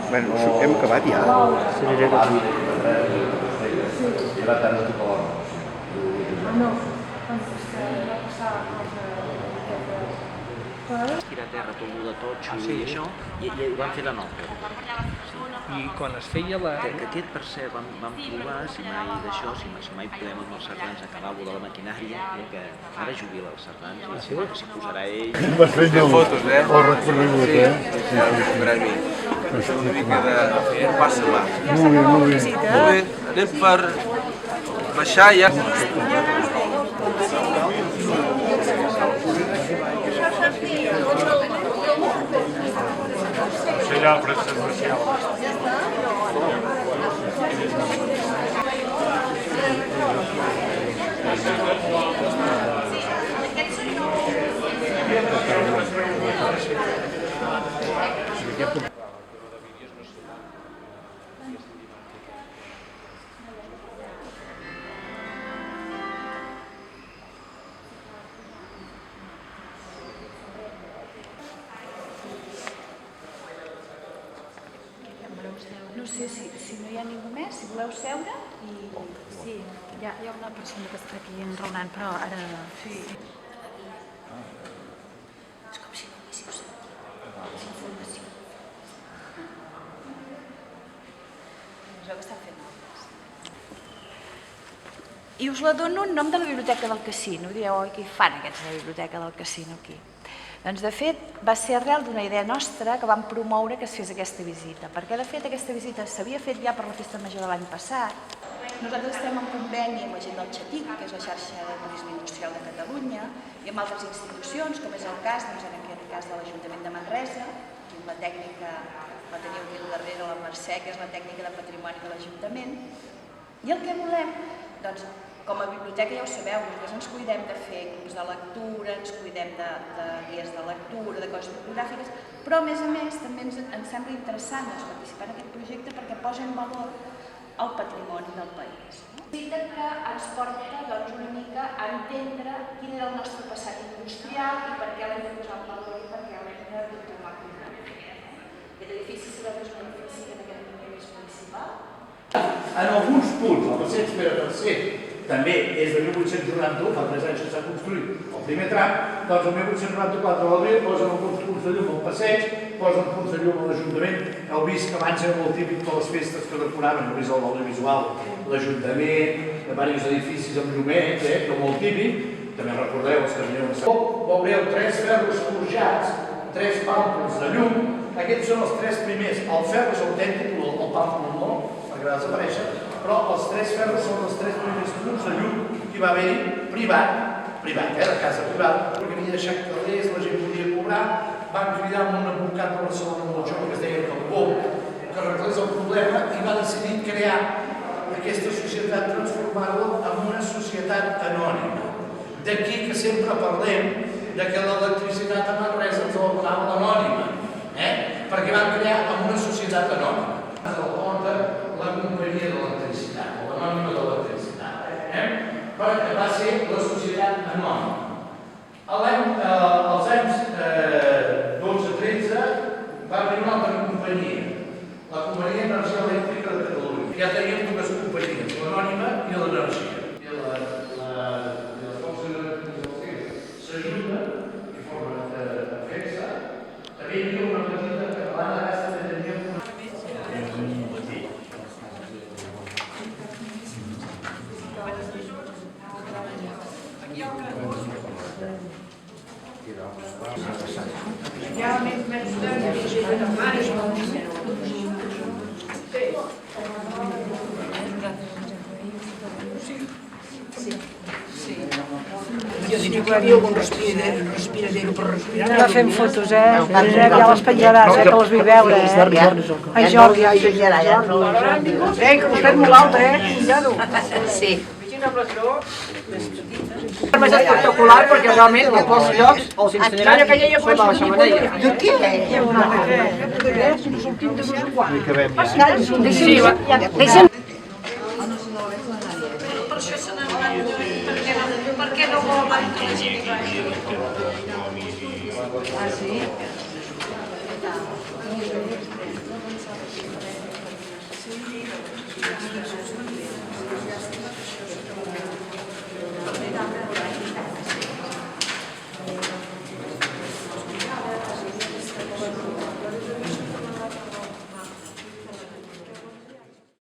Bueno, hem acabat ja. Era tant de tota l'hora. No, va passar tirar a terra tot el de totxo i això, i ho van fer de nou. I quan es feia la... Que aquest, per cert, vam provar si mai d'això, si mai podem amb els serrans acabar alguna de la maquinària, que ara jubila els serrans, i s'hi posarà ell. Vas fent fotos, el recorregut, Sí, el premi. Això una mica de passa-la. Molt bé. Molt bé, anem per baixar ja. Serà presentació. No sé si no hi ha ningú més, si voleu seure i... Sí, hi ha una persona que està aquí enraonant, però ara... Sí. És com si no haguéssiu sentit informació. Es veu que estan fent obres. I us la dono en nom de la Biblioteca del Casino. Direu, oi, què hi fan aquests de la Biblioteca del Casino aquí? Doncs, de fet, va ser arrel d'una idea nostra que vam promoure que es fes aquesta visita, perquè, de fet, aquesta visita s'havia fet ja per la Festa Major de l'any passat. Nosaltres estem en conveni amb la gent del XATIC, que és la xarxa de turisme industrial de Catalunya, i amb altres institucions, com és el cas, doncs, en aquest cas de l'Ajuntament de Manresa, amb la tècnica, la teniu aquí darrere, la Mercè, que és la tècnica de patrimoni de l'Ajuntament. I el que volem, doncs, com a biblioteca ja ho sabeu, nosaltres ens cuidem de fer grups de lectura, ens cuidem de guies de lectura, de coses bibliogràfiques, però a més també ens sembla interessant participar en aquest projecte perquè posa en valor el patrimoni del país. Visita que ens porta una mica a entendre quin era el nostre passat industrial i per què l'hem de posar en valor i per què l'hem de tornar a cuidar. Aquest edifici sabeu que és un edifici que en aquest moment és municipal. En alguns punts, el passeig Pere III també és de 1891, fa 3 anys que s'ha construït el primer tram, doncs el 1894 l'abril posen alguns punts de llum al passeig, posen punts de llum a l'Ajuntament. Heu vist que abans era molt típic de les festes que decoraven, heu vist el audiovisual, l'Ajuntament, diversos edificis amb llumets, que molt típic. També recordeu els que vineu a Salt. Veureu 3 ferros forjats, 3 pàmpols de llum. Aquests són els 3 primers. El ferro és autèntic, el pàmpol no, perquè va desaparèixer, però els 3 ferros són els 3 primers punts de llum que hi va haver-hi privat, de casa privada, perquè havia deixat calés, la gent podia cobrar, van cridar amb un advocat de Barcelona molt jove que es deia Calbó, que arreglés el problema i va decidir crear aquesta societat, transformar-la en una societat anònima. D'aquí que sempre parlem de que l'electricitat a Manresa ens la donava l'anònima, perquè van crear en una societat anònima. La companyia de l'electricitat, o l'anònima de l'electricitat, perquè va ser la societat anònima. Als anys 12-13 va venir una altra companyia, la Companyia d'Energia Elèctrica de Catalunya. Ja teníem 2 companyies, l'anònima i l'energia. I la força elèctrica s'ajuda i formen defensa. També hi havia una petita catalana de gas que tenia una... Jo diria que hi havia algun respiradero per respirar. Ja fem fotos, ja les penjaràs, que les vull veure, Ai, Jordi, que vostè és molt alta, Sí. És més espectacular perquè realment a pocs llocs els incineraran sota la xemeneia. De què? Sí, Per això se n'han anat, per què no volen que la gent hi vagi? Ah, sí?